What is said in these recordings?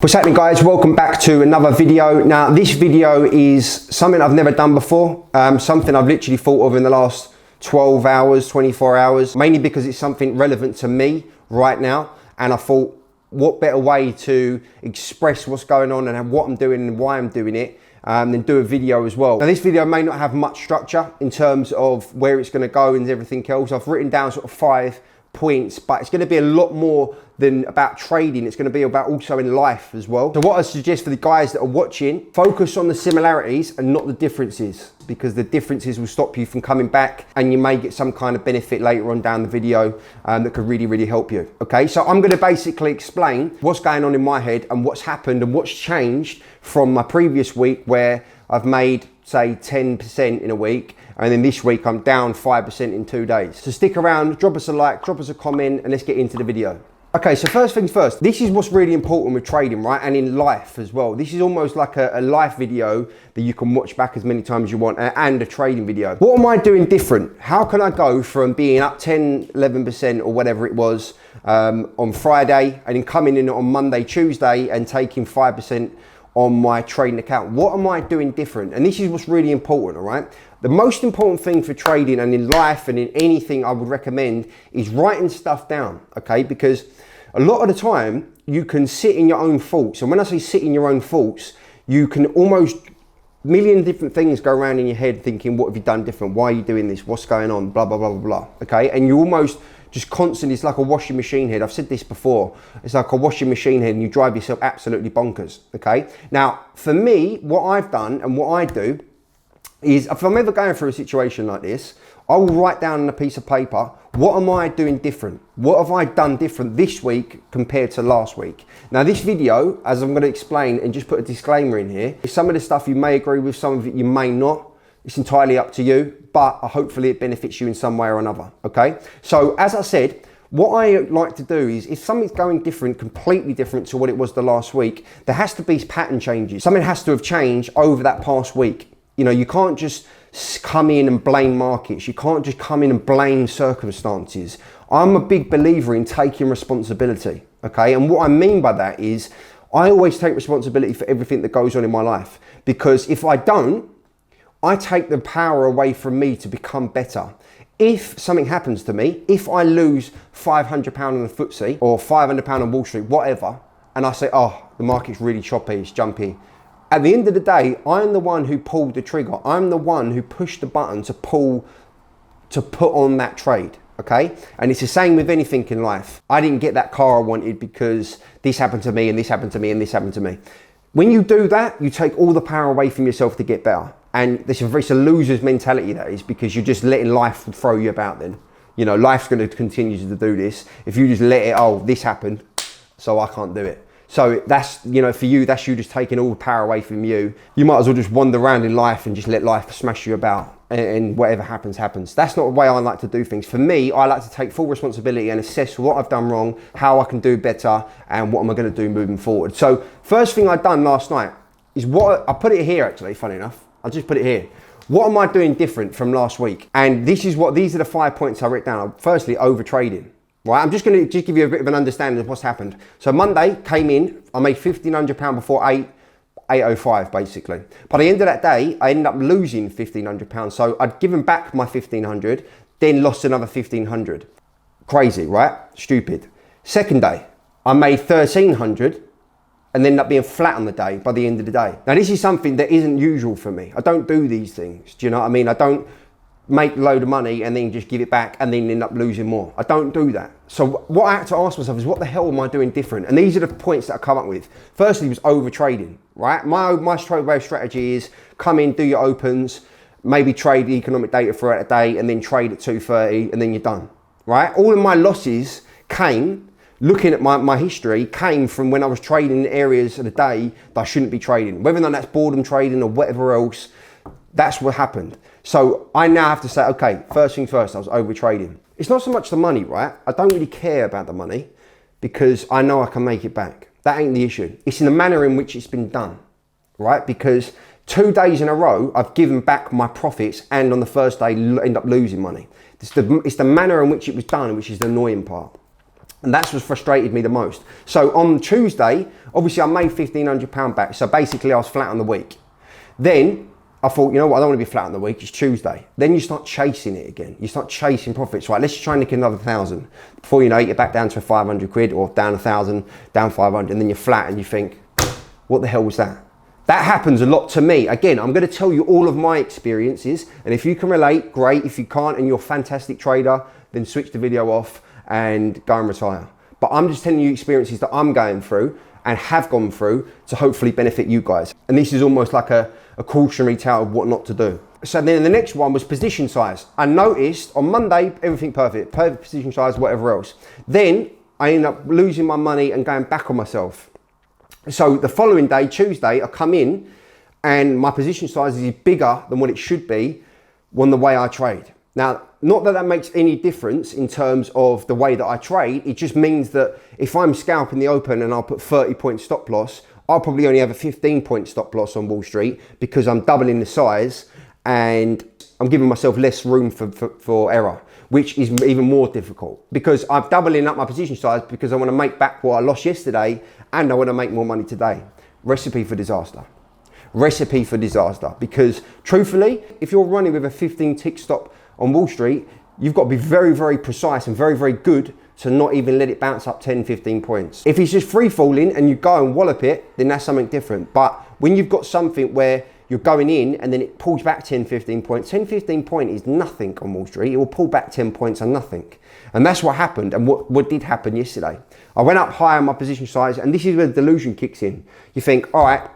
What's happening, guys? Welcome back to another video. Now this video is something I've never done before, something I've literally thought of in the last 12 hours, 24 hours, mainly because it's something relevant to me right now, and I thought what better way to express what's going on and what I'm doing and why I'm doing it than do a video as well. Now this video may not have much structure in terms of where it's going to go and everything else. I've written down sort of 5 points, but it's going to be a lot more than about trading. It's going to be about also in life as well. So what I suggest for the guys that are watching, focus on the similarities and not the differences, because the differences will stop you from coming back and you may get some kind of benefit later on down the video that could really help you. Okay, so I'm going to basically explain what's going on in my head and what's happened and what's changed from my previous week, where I've made say 10% in a week, and then this week I'm down 5% in 2 days. So stick around, drop us a like, drop us a comment, and let's get into the video. Okay, so first things first, this is what's really important with trading, right? And in life as well. This is almost like a life video that you can watch back as many times as you want, and a trading video. What am I doing different? How can I go from being up 10, 11% or whatever it was on Friday, and then coming in on Monday, Tuesday, and taking 5% on my trading account? What am I doing different? And this is what's really important, all right? The most important thing for trading and in life and in anything I would recommend is writing stuff down, okay? Because a lot of the time you can sit in your own thoughts. And when I say sit in your own thoughts, you can almost million different things go around in your head thinking, what have you done different? Why are you doing this? What's going on? Blah, blah, blah, blah, blah, okay? And you almost just constantly, it's like a washing machine head. I've said this before. It's like a washing machine head and you drive yourself absolutely bonkers, okay? Now, for me, what I've done and what I do is if I'm ever going through a situation like this, I will write down on a piece of paper, what am I doing different? What have I done different this week compared to last week? Now this video, as I'm going to explain and just put a disclaimer in here, some of the stuff you may agree with, some of it you may not. It's entirely up to you, but hopefully it benefits you in some way or another, okay? So as I said, what I like to do is if something's going different, completely different to what it was the last week, there has to be pattern changes. Something has to have changed over that past week. You know, you can't just come in and blame markets. You can't just come in and blame circumstances. I'm a big believer in taking responsibility, okay? And what I mean by that is I always take responsibility for everything that goes on in my life, because if I don't, I take the power away from me to become better. If something happens to me, if I lose £500 on the FTSE or £500 on Wall Street, whatever, and I say, oh, the market's really choppy, it's jumpy. At the end of the day, I'm the one who pulled the trigger. I'm the one who pushed the button to put on that trade, okay? And it's the same with anything in life. I didn't get that car I wanted because this happened to me and this happened to me and this happened to me. When you do that, you take all the power away from yourself to get better. And it's a loser's mentality, that is, because you're just letting life throw you about then. You know, life's going to continue to do this. If you just let it, oh, this happened, so I can't do it. So that's, you know, for you, that's you just taking all the power away from you. You might as well just wander around in life and just let life smash you about, and whatever happens, happens. That's not the way I like to do things. For me, I like to take full responsibility and assess what I've done wrong, how I can do better, and what am I going to do moving forward. So first thing I've done last night is I put it here actually, funny enough. I just put it here. What am I doing different from last week? And these are the 5 points I wrote down. Firstly, over trading. Right, I'm just going to give you a bit of an understanding of what's happened. So Monday came in, I made £1,500 before 8.05 basically. By the end of that day, I ended up losing £1,500. So I'd given back my 1,500, then lost another 1,500. Crazy, right? Stupid. Second day, I made 1,300 and ended up being flat on the day by the end of the day. Now this is something that isn't usual for me. I don't do these things. Do you know what I mean? I don't make a load of money and then just give it back and then end up losing more. I don't do that. So what I had to ask myself is, what the hell am I doing different? And these are the points that I come up with. Firstly was over trading, right? My way of strategy is come in, do your opens, maybe trade the economic data throughout the day and then trade at 2:30 and then you're done, right? All of my losses came, looking at my history, came from when I was trading in areas of the day that I shouldn't be trading. Whether or not that's boredom trading or whatever else, that's what happened. So I now have to say, okay, first thing first, I was over trading. It's not so much the money, right? I don't really care about the money because I know I can make it back. That ain't the issue. It's in the manner in which it's been done, right? Because 2 days in a row, I've given back my profits and on the first day end up losing money. It's the manner in which it was done, which is the annoying part. And that's what frustrated me the most. So on Tuesday, obviously I made £1,500 back. So basically I was flat on the week. Then I thought, you know what, I don't want to be flat on the week, it's Tuesday. Then you start chasing it again. You start chasing profits, right? Let's try and nick another 1,000. Before you know it, you're back down to 500 quid or down 1,000, down 500, and then you're flat and you think, what the hell was that? That happens a lot to me. Again, I'm going to tell you all of my experiences, and if you can relate, great. If you can't and you're a fantastic trader, then switch the video off and go and retire. But I'm just telling you experiences that I'm going through and have gone through to hopefully benefit you guys. And this is almost like a cautionary tale of what not to do. So then the next one was position size. I noticed on Monday, everything perfect position size, whatever else. Then I ended up losing my money and going back on myself. So the following day, Tuesday, I come in and my position size is bigger than what it should be on the way I trade. Now, not that that makes any difference in terms of the way that I trade. It just means that if I'm scalping the open and I'll put 30-point stop loss, I'll probably only have a 15-point stop loss on Wall Street because I'm doubling the size and I'm giving myself less room for error, which is even more difficult because I'm doubling up my position size because I want to make back what I lost yesterday and I want to make more money today. Recipe for disaster. Recipe for disaster, because truthfully, if you're running with a 15-tick stop on Wall Street, you've got to be very, very precise and very, very good to not even let it bounce up 10, 15 points. If it's just free falling and you go and wallop it, then that's something different. But when you've got something where you're going in and then it pulls back 10, 15 points, 10, 15 point is nothing on Wall Street. It will pull back 10 points and nothing. And that's what happened and what did happen yesterday. I went up high on my position size, and this is where the delusion kicks in. You think, all right,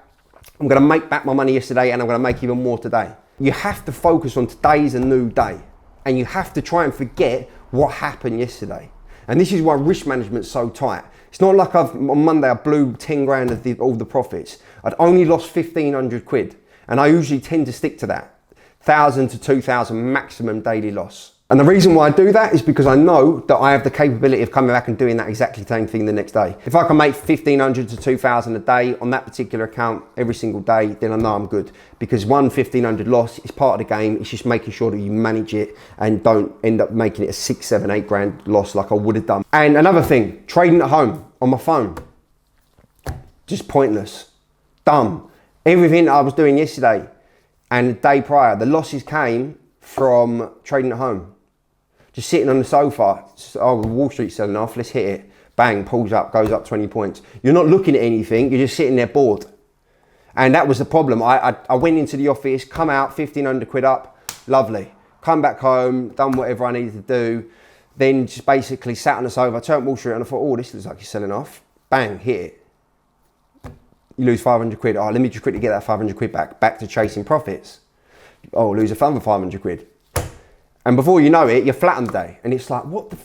I'm going to make back my money yesterday and I'm going to make even more today. You have to focus on today's a new day. And you have to try and forget what happened yesterday. And this is why risk management's so tight. It's not like on Monday I blew 10 grand of all the profits. I'd only lost 1,500 quid. And I usually tend to stick to that. 1,000 to 2,000 maximum daily loss. And the reason why I do that is because I know that I have the capability of coming back and doing that exactly same thing the next day. If I can make 1,500 to 2,000 a day on that particular account every single day, then I know I'm good. Because 1,500 loss is part of the game. It's just making sure that you manage it and don't end up making it a 6, 7, 8 grand loss like I would have done. And another thing, trading at home on my phone, just pointless, dumb. Everything I was doing yesterday and the day prior, the losses came from trading at home. Just sitting on the sofa, oh, Wall Street's selling off, let's hit it. Bang, pulls up, goes up 20 points. You're not looking at anything, you're just sitting there bored. And that was the problem. I went into the office, come out, 1,500 quid up, lovely. Come back home, done whatever I needed to do. Then just basically sat on the sofa, turned Wall Street and I thought, oh, this looks like you're selling off. Bang, hit it. You lose 500 quid. Oh, let me just quickly get that 500 quid back to chasing profits. Oh, lose a further 500 quid. And before you know it, you're flat on the day. And it's like, what the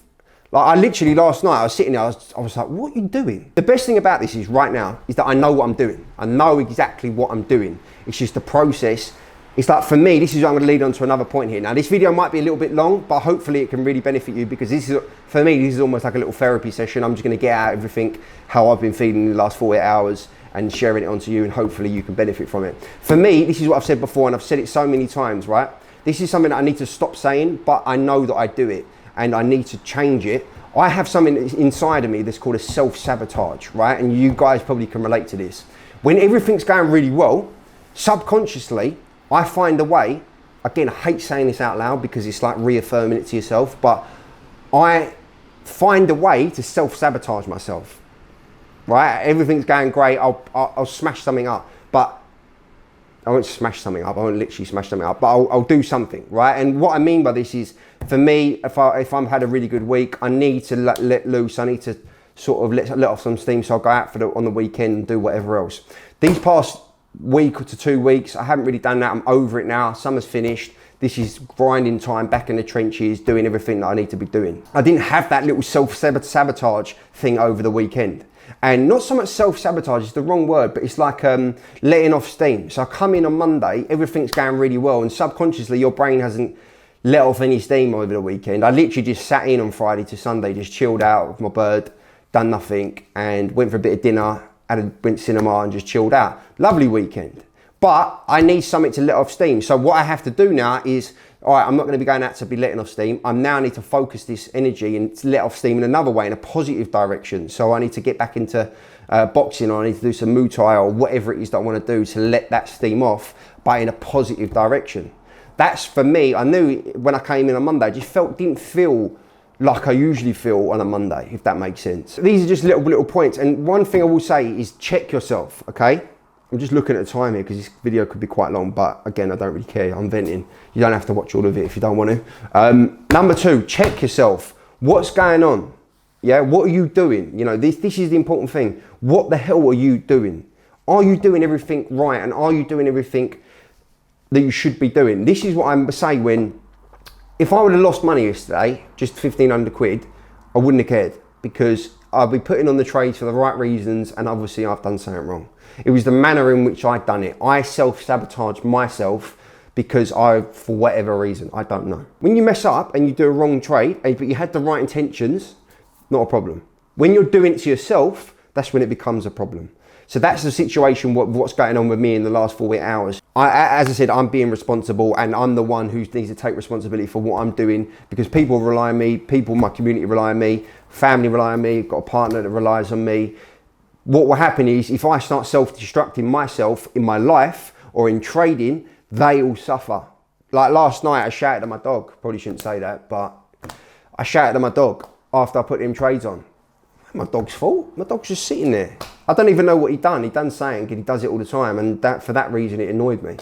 like I literally last night, I was sitting there, I was like, what are you doing? The best thing about this is right now, is that I know what I'm doing. I know exactly what I'm doing. It's just the process. It's like, for me, this is, I'm gonna lead on to another point here. Now, this video might be a little bit long, but hopefully it can really benefit you because this is, for me, this is almost like a little therapy session. I'm just gonna get out everything, how I've been feeling in the last 48 hours and sharing it onto you, and hopefully you can benefit from it. For me, this is what I've said before, and I've said it so many times, right? This is something that I need to stop saying, but I know that I do it and I need to change it. I have something inside of me that's called a self-sabotage, right? And you guys probably can relate to this. When everything's going really well, subconsciously, I find a way, again, I hate saying this out loud because it's like reaffirming it to yourself, but I find a way to self-sabotage myself, right? Everything's going great, I'll smash something up, but I won't smash something up, I won't literally smash something up, but I'll do something, right? And what I mean by this is, for me, if I've had a really good week, I need to let loose, I need to sort of let off some steam, so I'll go out on the weekend and do whatever else. These past week to 2 weeks, I haven't really done that, I'm over it now, summer's finished, this is grinding time, back in the trenches, doing everything that I need to be doing. I didn't have that little self-sabotage thing over the weekend. And not so much self-sabotage is the wrong word, but it's like letting off steam. So I come in on Monday, everything's going really well, and subconsciously your brain hasn't let off any steam over the weekend. I literally just sat in on Friday to Sunday, just chilled out with my bird, done nothing, and went for a bit of dinner, went cinema and just chilled out. Lovely weekend. but I need something to let off steam. So what I have to do now is, all right, I'm not going to be going out to be letting off steam. I now need to focus this energy and let off steam in another way, in a positive direction. So I need to get back into boxing, or I need to do some Muay Thai or whatever it is that I want to do to let that steam off, but in a positive direction. That's for me. I knew when I came in on Monday, I just didn't feel like I usually feel on a Monday, if that makes sense. These are just little points. And one thing I will say is check yourself, okay? I'm just looking at the time here because this video could be quite long, but again, I don't really care. I'm venting. You don't have to watch all of it if you don't want to. Number two, check yourself. What's going on? Yeah, what are you doing? You know, this is the important thing. What the hell are you doing? Are you doing everything right? And are you doing everything that you should be doing? This is what I say when, if I would have lost money yesterday, just 1,500 quid, I wouldn't have cared, because I'll be putting on the trades for the right reasons, and obviously I've done something wrong. It was the manner in which I'd done it. I self-sabotaged myself because for whatever reason, I don't know. When you mess up and you do a wrong trade, but you had the right intentions, not a problem. When you're doing it to yourself, that's when it becomes a problem. So that's the situation, what's going on with me in the last 48 hours. As I said, I'm being responsible, and I'm the one who needs to take responsibility for what I'm doing, because people rely on me, people in my community rely on me, family rely on me, got a partner that relies on me. What will happen is, if I start self-destructing myself in my life or in trading, they all suffer. Like last night, I shouted at my dog. Probably shouldn't say that, but I shouted at my dog after I put them trades on. My dog's fault. My dog's just sitting there. I don't even know what he done. He done something, and he does it all the time, and for that reason, it annoyed me.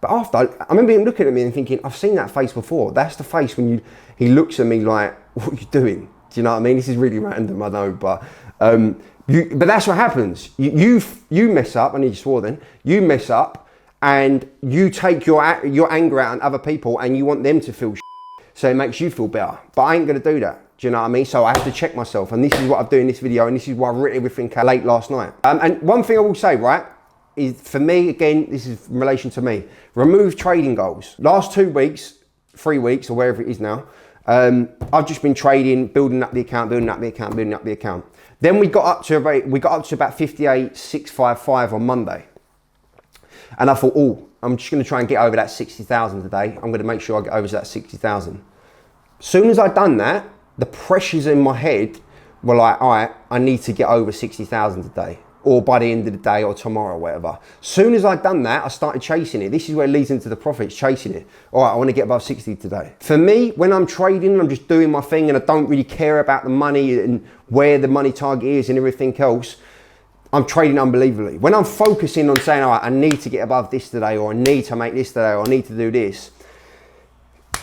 But after, I remember him looking at me and thinking, I've seen that face before. That's the face when he looks at me like, what are you doing? Do you know what I mean? This is really random, I know, but that's what happens. You mess up, and he swore then, you mess up, and you take your anger out on other people, and you want them to feel so it makes you feel better. But I ain't gonna do that. Do you know what I mean? So I have to check myself, and this is what I'm doing in this video, and this is why I've written everything late last night. And one thing I will say, right, is for me, again, this is in relation to me, remove trading goals. Last 2 weeks, 3 weeks, or wherever it is now, I've just been trading, building up the account, building up the account, building up the account. Then we got up to about 58,655 on Monday. And I thought, oh, I'm just gonna try and get over that 60,000 today. I'm gonna make sure I get over that 60,000. Soon as I'd done that, the pressures in my head were like, all right, I need to get over 60,000 today, or by the end of the day, or tomorrow, whatever. Soon as I'd done that, I started chasing it. This is where it leads into the profits, chasing it. All right, I want to get above 60 today. For me, when I'm trading, I'm just doing my thing, and I don't really care about the money and where the money target is and everything else. I'm trading unbelievably. When I'm focusing on saying, all right, I need to get above this today, or I need to make this today, or I need to do this,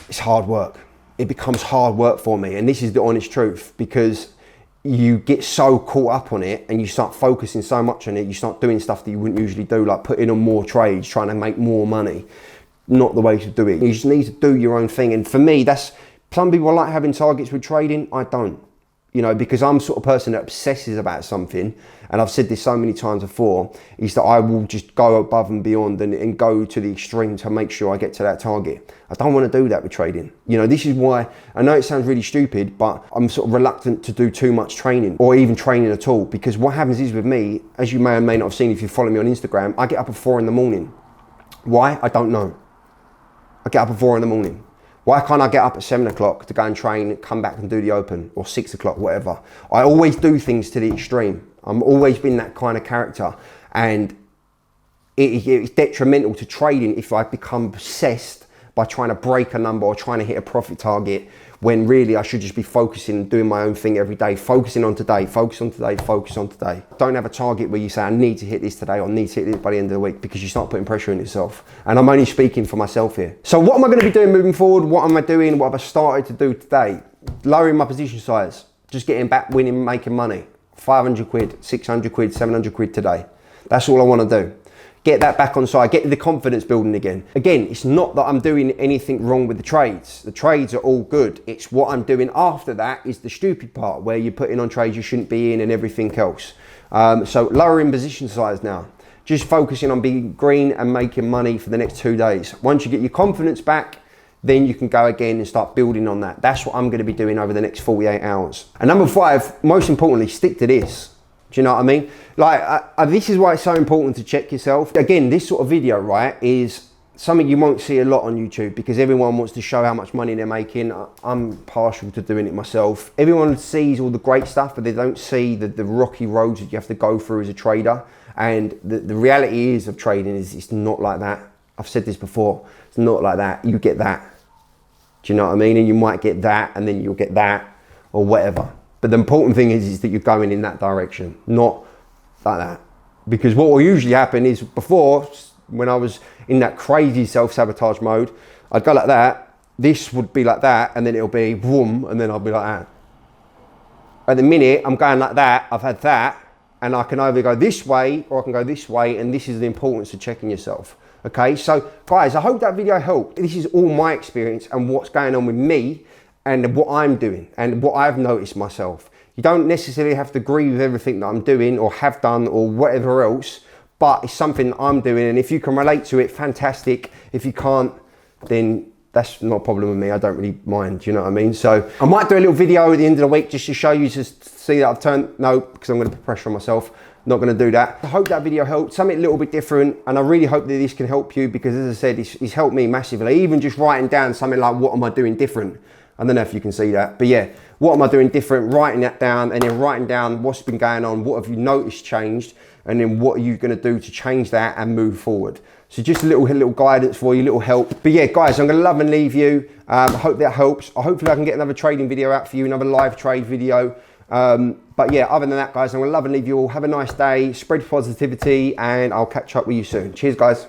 it's hard work. It becomes hard work for me, and this is the honest truth, because you get so caught up on it, and you start focusing so much on it, you start doing stuff that you wouldn't usually do, like putting on more trades, trying to make more money. Not the way to do it. You just need to do your own thing. And for me, some people like having targets with trading. I don't, you know, because I'm the sort of person that obsesses about something, and I've said this so many times before, is that I will just go above and beyond and go to the extreme to make sure I get to that target. I don't want to do that with trading. You know, this is why, I know it sounds really stupid, but I'm sort of reluctant to do too much training, or even training at all, because what happens is with me, as you may or may not have seen if you follow me on Instagram, I get up at 4 in the morning. Why? I don't know. I get up at 4 in the morning. Why can't I get up at 7 o'clock to go and train, come back and do the open, or 6 o'clock, whatever? I always do things to the extreme. I've always been that kind of character, and it's detrimental to trading if I become obsessed by trying to break a number or trying to hit a profit target, when really I should just be focusing and doing my own thing every day, focusing on today, focus on today, focus on today. Don't have a target where you say, I need to hit this today, or need to hit this by the end of the week, because you start putting pressure on yourself. And I'm only speaking for myself here. So what am I going to be doing moving forward? What am I doing? What have I started to do today? Lowering my position size, just getting back, winning, making money. 500 quid, 600 quid, 700 quid today. That's all I want to do. Get that back on side, get the confidence building again. Again, it's not that I'm doing anything wrong with the trades. The trades are all good. It's what I'm doing after that is the stupid part, where you're putting on trades you shouldn't be in and everything else. So lowering position size now. Just focusing on being green and making money for the next 2 days. Once you get your confidence back, then you can go again and start building on that. That's what I'm going to be doing over the next 48 hours. And number 5, most importantly, stick to this. Do you know what I mean? Like, this is why it's so important to check yourself. Again, this sort of video, right, is something you won't see a lot on YouTube because everyone wants to show how much money they're making. I'm partial to doing it myself. Everyone sees all the great stuff, but they don't see the rocky roads that you have to go through as a trader. And the reality is of trading is it's not like that. I've said this before. It's not like that. You get that. Do you know what I mean? And you might get that, and then you'll get that, or whatever. But the important thing is that you're going in that direction, not like that. Because what will usually happen is before, when I was in that crazy self-sabotage mode, I'd go like that, this would be like that, and then it'll be boom, and then I'll be like that. At the minute, I'm going like that, I've had that, and I can either go this way or I can go this way, and this is the importance of checking yourself. Okay, so guys, I hope that video helped. This is all my experience and what's going on with me and what I'm doing and what I've noticed myself. You don't necessarily have to agree with everything that I'm doing or have done or whatever else, but it's something that I'm doing, and if you can relate to it, fantastic. If you can't, then that's not a problem with me. I don't really mind, do you know what I mean? So I might do a little video at the end of the week just to show you, just to see that I've turned, no, because I'm gonna put pressure on myself. Not gonna do that. I hope that video helped, something a little bit different, and I really hope that this can help you because, as I said, it's helped me massively. Even just writing down something like, what am I doing different? I don't know if you can see that, but yeah, what am I doing different? Writing that down, and then writing down what's been going on, what have you noticed changed, and then what are you gonna do to change that and move forward. So just a little guidance for you, a little help. But yeah, guys, I'm gonna love and leave you. I hope that helps. Hopefully I can get another trading video out for you, another live trade video. But yeah, other than that, guys, I'm gonna love and leave you all. Have a nice day, spread positivity, and I'll catch up with you soon. Cheers, guys.